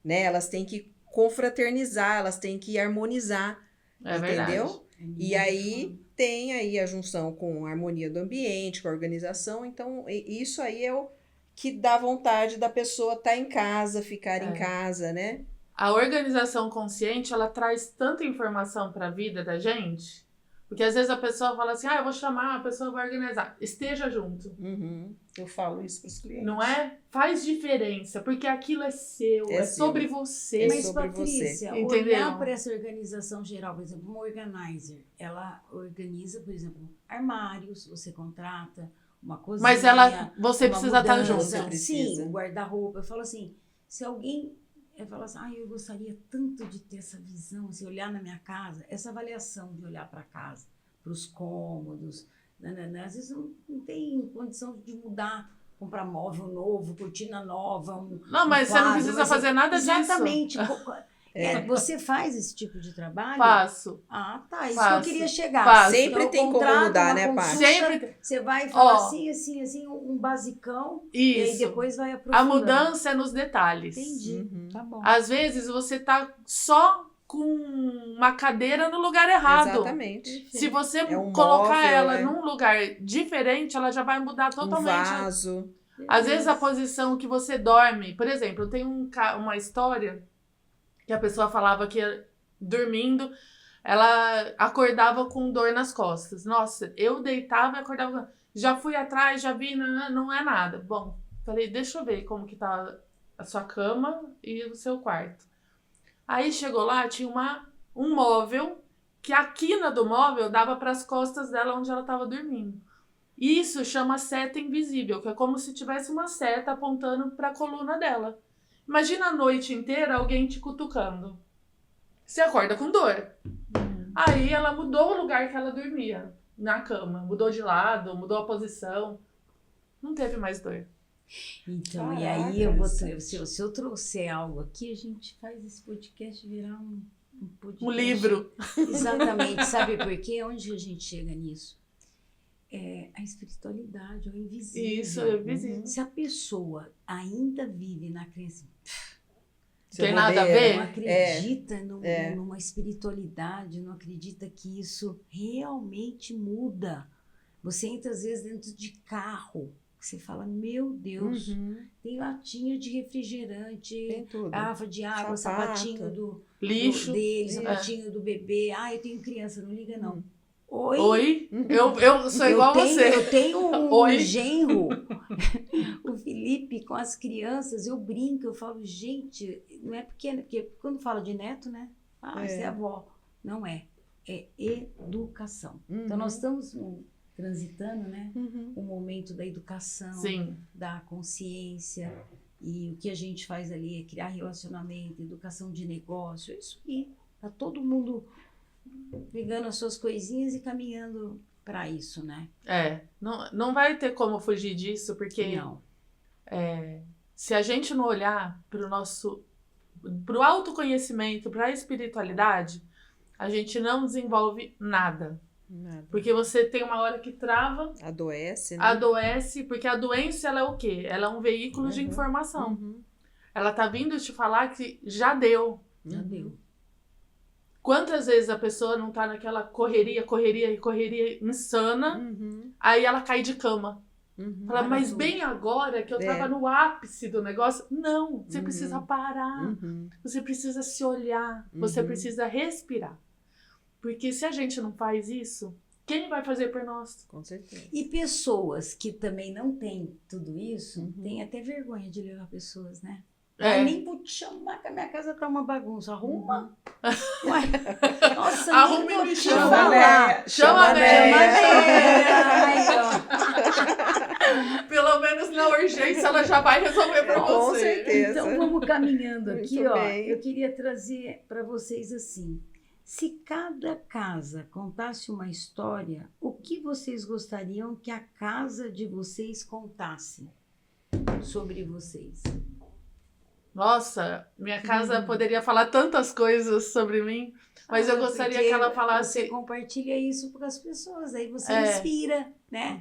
né? Elas têm que confraternizar, elas têm que harmonizar, É entendeu? verdade. E aí tem aí a junção com a harmonia do ambiente, com a organização. Então, isso aí é o que dá vontade da pessoa estar em casa, ficar em casa, né? A organização consciente, ela traz tanta informação para a vida da gente, porque às vezes a pessoa fala assim, eu vou chamar, a pessoa vai organizar. Esteja junto. Uhum. Eu falo isso para os clientes. Não é? Faz diferença, porque aquilo é seu, É é seu. sobre você. É Mas, sobre Patrícia, você. olhar Entendeu? para essa organização geral, por exemplo, uma organizer, ela organiza, por exemplo, armários, você contrata uma cozinha. Mas você uma precisa estar mudança. junto. Você precisa. Sim, o guarda-roupa. Eu falo assim, se alguém fala assim, eu gostaria tanto de ter essa visão, assim, olhar na minha casa, essa avaliação de olhar para casa, para os cômodos, às vezes não tem condição de mudar, comprar móvel novo, cortina nova, Não, mas você não precisa fazer nada disso. Exatamente. Você faz esse tipo de trabalho? Faço. Ah, tá. Isso Faço. que eu queria chegar. Faço. Sempre Então, tem como contrata mudar, uma né, consulta, Paty? Sempre. Você vai falar Ó. assim, um basicão, e aí Isso. depois vai A aprofundando. mudança é nos detalhes. Entendi. Uhum. Tá bom. Às vezes você tá só com uma cadeira no lugar errado. Exatamente. Se você É um colocar móvel, ela né? num lugar diferente, ela já vai mudar Um totalmente. vaso. Às vezes a posição que você dorme, por exemplo, eu tenho uma história que a pessoa falava que dormindo, ela acordava com dor nas costas. Nossa, eu deitava e acordava. Já fui atrás, já vi, não é nada. Bom, falei, deixa eu ver como que tá a sua cama e o seu quarto. Aí chegou lá, tinha um móvel, que a quina do móvel dava para as costas dela onde ela estava dormindo. Isso chama seta invisível, que é como se tivesse uma seta apontando para a coluna dela. Imagina a noite inteira alguém te cutucando. Você acorda com dor. Aí ela mudou o lugar que ela dormia, na cama. Mudou de lado, mudou a posição. Não teve mais dor. Então, e Caraca, aí eu vou interessante. se eu trouxer algo aqui, a gente faz esse podcast virar um podcast. Um livro. Exatamente. Sabe por quê? Onde a gente chega nisso? É a espiritualidade, é o invisível. Isso, é visível. Se a pessoa ainda vive na crença, Tem nada a ver? não acredita numa espiritualidade, não acredita que isso realmente muda. Você entra às vezes dentro de carro, você fala, meu Deus, Uhum. tem latinha de refrigerante, Tem tudo. garrafa de água, Sapato. sapatinho Lixo. dele, É. sapatinho do bebê. Eu tenho criança, não liga não. Oi? Oi? Eu sou igual a você. Eu tenho um Oi? genro, o Felipe, com as crianças, eu brinco, eu falo, gente, não é pequeno, porque quando fala de neto, né? Você é avó. Não é. É educação. Uhum. Então, nós estamos transitando, né? Uhum. O momento da educação, Sim. da consciência. E o que a gente faz ali é criar relacionamento, educação de negócio, isso aí. Tá todo mundo pegando as suas coisinhas e caminhando para isso, né? Não vai ter como fugir disso, porque Não. se a gente não olhar pro autoconhecimento, para a espiritualidade, a gente não desenvolve nada. Nada. Porque você tem uma hora que trava, Adoece, né? adoece, porque a doença ela é o quê? Ela é um veículo de informação. Uhum. Ela tá vindo te falar que já deu. Já Uhum. deu. Quantas vezes a pessoa não tá naquela correria insana, Uhum. aí ela cai de cama. Uhum. Fala, mas tudo. bem agora que eu tava É. no ápice do negócio. Não, você Uhum. precisa parar. Uhum. Você precisa se olhar. Você Uhum. precisa respirar. Porque se a gente não faz isso, quem vai fazer por nós? Com certeza. E pessoas que também não têm tudo isso, Uhum. têm até vergonha de levar pessoas, né? É. Nem vou te chamar, que a minha casa tá uma bagunça. Arruma. Ué, nossa, Arruma nem e vou me te chama. falar. Chama a Chama a Néia. Néia. Aí, ó. na urgência, ela já vai resolver pra Com você. certeza. Então vamos caminhando Muito aqui, ó. bem. Eu queria trazer para vocês assim: se cada casa contasse uma história, o que vocês gostariam que a casa de vocês contasse sobre vocês? Nossa, minha casa poderia falar tantas coisas sobre mim, mas eu gostaria porque que ela Você falasse. compartilha isso com as pessoas, aí você É. inspira, né?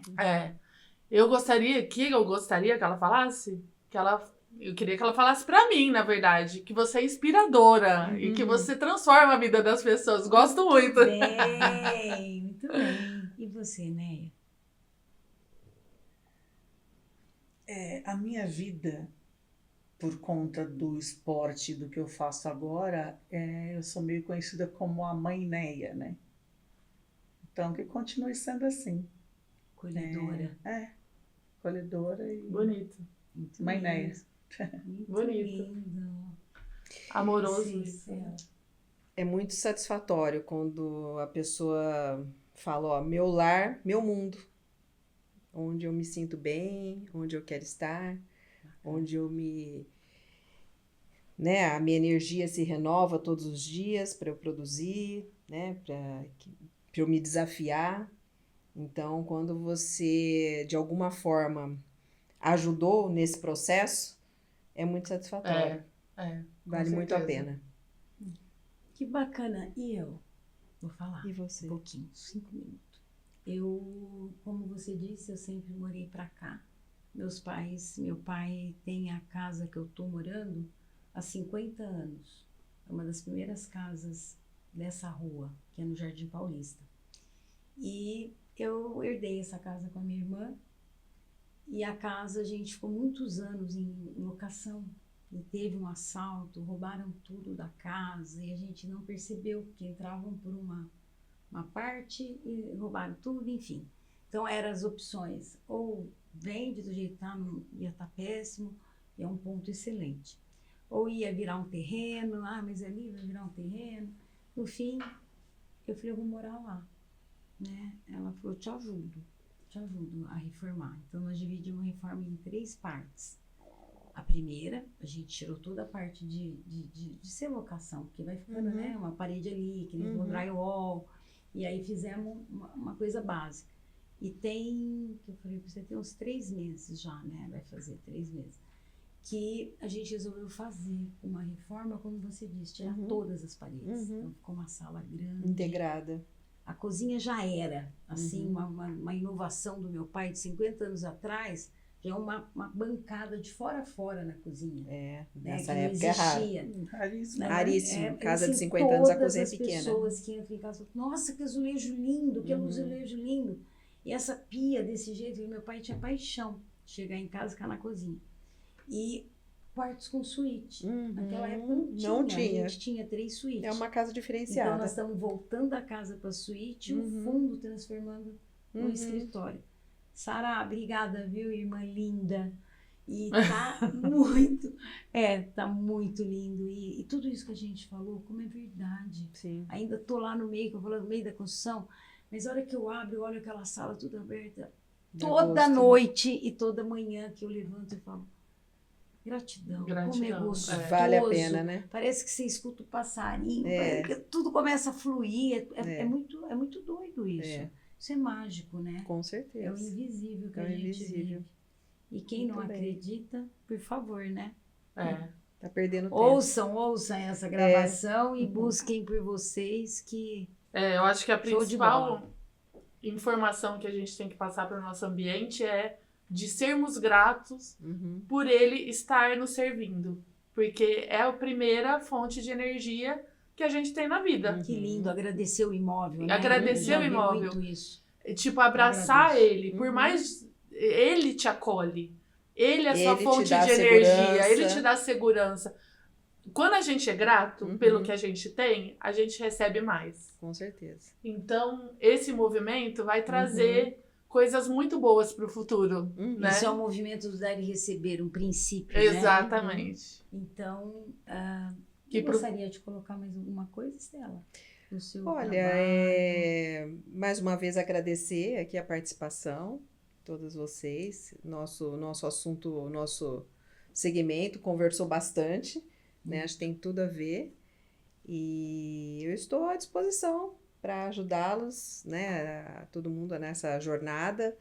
Eu gostaria que ela falasse eu queria que ela falasse pra mim, na verdade, que você é inspiradora e que você transforma a vida das pessoas. Gosto muito. Bem, muito bem. E você, Neia? A minha vida, por conta do esporte, do que eu faço agora, eu sou meio conhecida como a mãe Neia, né? Então, que continue sendo assim. Colhedora. Colhedora e Bonito. Muito mãe lindo. Neia. Muito Bonito. lindo. Amoroso. Sim, isso. Céu. É muito satisfatório quando a pessoa fala, ó, meu lar, meu mundo. Onde eu me sinto bem, onde eu quero estar, onde eu né, a minha energia se renova todos os dias para eu produzir, né, para eu me desafiar. Então, quando você, de alguma forma, ajudou nesse processo, é muito satisfatório. Vale muito a certeza. pena. Que bacana. E eu? Vou falar E você? um pouquinho, 5 minutos. Eu, como você disse, eu sempre morei pra cá. Meu pai tem a casa que eu tô morando há 50 anos. É uma das primeiras casas dessa rua, que é no Jardim Paulista. E eu herdei essa casa com a minha irmã. E a casa, a gente ficou muitos anos em locação. E teve um assalto, roubaram tudo da casa e a gente não percebeu, porque entravam por uma parte e roubaram tudo, enfim. Então eram as opções, ou vende do jeito que tá, ia estar péssimo, é um ponto excelente. Ou ia virar um terreno, mas ali vai virar um terreno. No fim, eu falei, eu vou morar lá, né? Ela falou, te ajudo a reformar. Então nós dividimos a reforma em 3 partes. A primeira, a gente tirou toda a parte de ser locação, porque vai ficando, né, uma parede ali, que nem um drywall, e aí fizemos uma coisa básica. E tem, que eu falei pra você, tem uns 3 meses já, né, vai fazer 3 meses, que a gente resolveu fazer uma reforma, como você disse, tirar todas as paredes. Então ficou uma sala grande. Integrada. A cozinha já era, assim, uma inovação do meu pai de 50 anos atrás, já é uma bancada de fora a fora na cozinha. Nessa que não época é raro. existia. Raríssimo. Raríssimo. Casa de assim, 50 anos, a todas cozinha é as pequena. pessoas que entram em casa falam, nossa, que azulejo lindo, que azulejo lindo. E essa pia desse jeito, e meu pai tinha paixão de chegar em casa e ficar na cozinha. E quartos com suíte. Naquela época não tinha. A gente tinha 3 suítes. É uma casa diferenciada. Então nós estamos voltando a casa para suíte e o fundo transformando no escritório. Sara, obrigada, viu, irmã linda? E tá tá muito lindo. E tudo isso que a gente falou, como é verdade. Sim. Ainda tô lá no meio, que eu falo, no meio da construção, mas a hora que eu abro, eu olho aquela sala tudo aberta, toda noite e toda manhã que eu levanto e falo, gratidão, como é gostoso. Vale a pena, né? Parece que você escuta o passarinho, parece que tudo começa a fluir. É muito doido isso. Isso é mágico, né? Com certeza. É o invisível que a gente vive. E quem Muito não bem. acredita, por favor, né? Tá perdendo tempo. Ouçam essa gravação e busquem por vocês que... Eu acho que a Show de principal informação que a gente tem que passar para o nosso ambiente é de sermos gratos por ele estar nos servindo. Porque é a primeira fonte de energia que a gente tem na vida. Que lindo, agradecer o imóvel, né? Agradecer Eu já o vi imóvel. muito isso. Tipo, abraçar Agradeço. ele. Por mais... Ele te acolhe. Ele é sua Ele te fonte de dá energia. segurança. Ele te dá segurança. Quando a gente é grato pelo que a gente tem, a gente recebe mais. Com certeza. Então, esse movimento vai trazer coisas muito boas para o futuro. Né? Isso é um movimento do dar e receber, um princípio, Exatamente. né? Então, Que eu gostaria de colocar mais alguma coisa, Estela? No seu Olha, trabalho. mais uma vez agradecer aqui a participação. todas vocês. Nosso assunto, nosso segmento conversou bastante, né? Acho que tem tudo a ver. E eu estou à disposição para ajudá-los, né? Todo mundo nessa jornada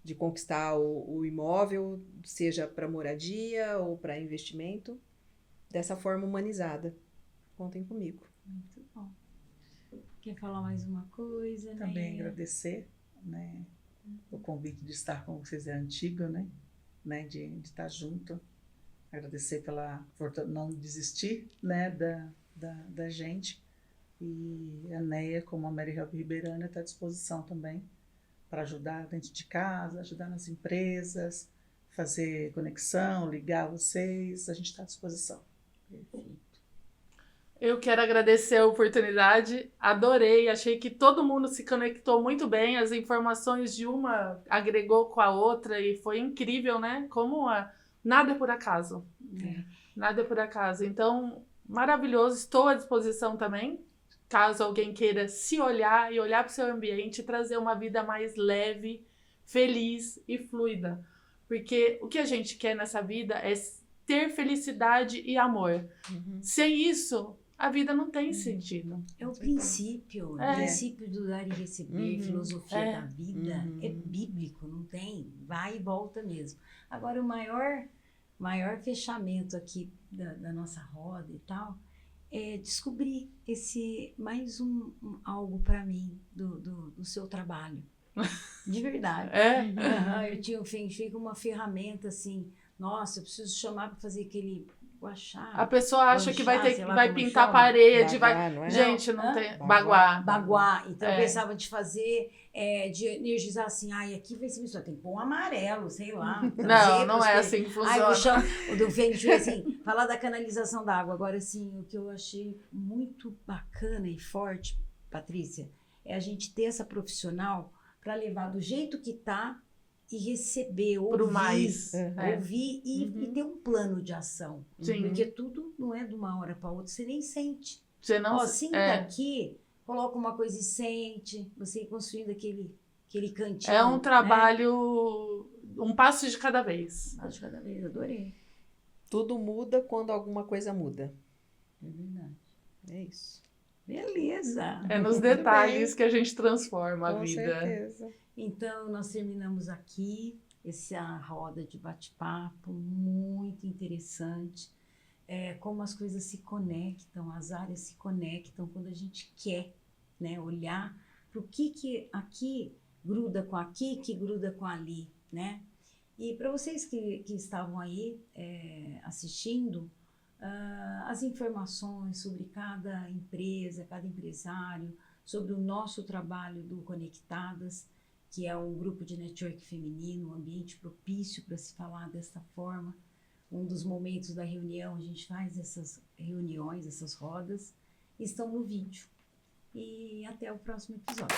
de conquistar o imóvel, seja para moradia ou para investimento, dessa forma humanizada. Contem comigo. Muito bom. Quer falar mais uma coisa, né? Também agradecer, né, o convite de estar com vocês, é antigo, né, de estar junto. Agradecer por não desistir, né, da gente. E a Neia, como a Mary Help Ribeirana, está à disposição também para ajudar dentro de casa, ajudar nas empresas, fazer conexão, ligar vocês. A gente está à disposição. Perfeito. Eu quero agradecer a oportunidade, adorei, achei que todo mundo se conectou muito bem, as informações de uma agregou com a outra e foi incrível, né? Nada é por acaso. Nada é por acaso. Então, maravilhoso, estou à disposição também, caso alguém queira se olhar e olhar para o seu ambiente e trazer uma vida mais leve, feliz e fluida. Porque o que a gente quer nessa vida é ter felicidade e amor. Sem isso, a vida não tem sentido. É o princípio, o princípio do dar e receber, filosofia da vida, é bíblico, não tem, vai e volta mesmo. Agora, o maior fechamento aqui da nossa roda e tal, é descobrir mais algo para mim do seu trabalho, de verdade. Eu tinha o Feng Shui como uma ferramenta assim, nossa, eu preciso chamar para fazer aquele guaxá. A pessoa acha que vai pintar a chama. parede, Baguá, não é? Gente, não tem. Baguá. Baguá. Então eu pensava de fazer, de energizar assim, aqui vai ser isso, tem que pôr um amarelo, sei lá. Não é assim que funciona. O do Feng Shui, assim, falar da canalização da água. Agora, assim, o que eu achei muito bacana e forte, Patrícia, é a gente ter essa profissional para levar do jeito que tá e receber, Pro mais. ouvir e ter um plano de ação. Sim. Porque tudo não é de uma hora para outra, você nem sente. Você não Sinta aqui, coloca uma coisa e sente, você ir construindo aquele cantinho. É um trabalho, um passo de cada vez. Um passo de cada vez, adorei. Tudo muda quando alguma coisa muda. É verdade. É isso. Beleza. É nos detalhes que a gente transforma a Com vida. certeza. Então, nós terminamos aqui essa roda de bate-papo muito interessante. Como as coisas se conectam, as áreas se conectam quando a gente quer, né, olhar para o que aqui gruda com aqui, que gruda com ali, né? E para vocês que estavam aí assistindo, as informações sobre cada empresa, cada empresário, sobre o nosso trabalho do Conectadas, que é um grupo de network feminino, um ambiente propício para se falar desta forma. Um dos momentos da reunião, a gente faz essas reuniões, essas rodas, estão no vídeo. E até o próximo episódio.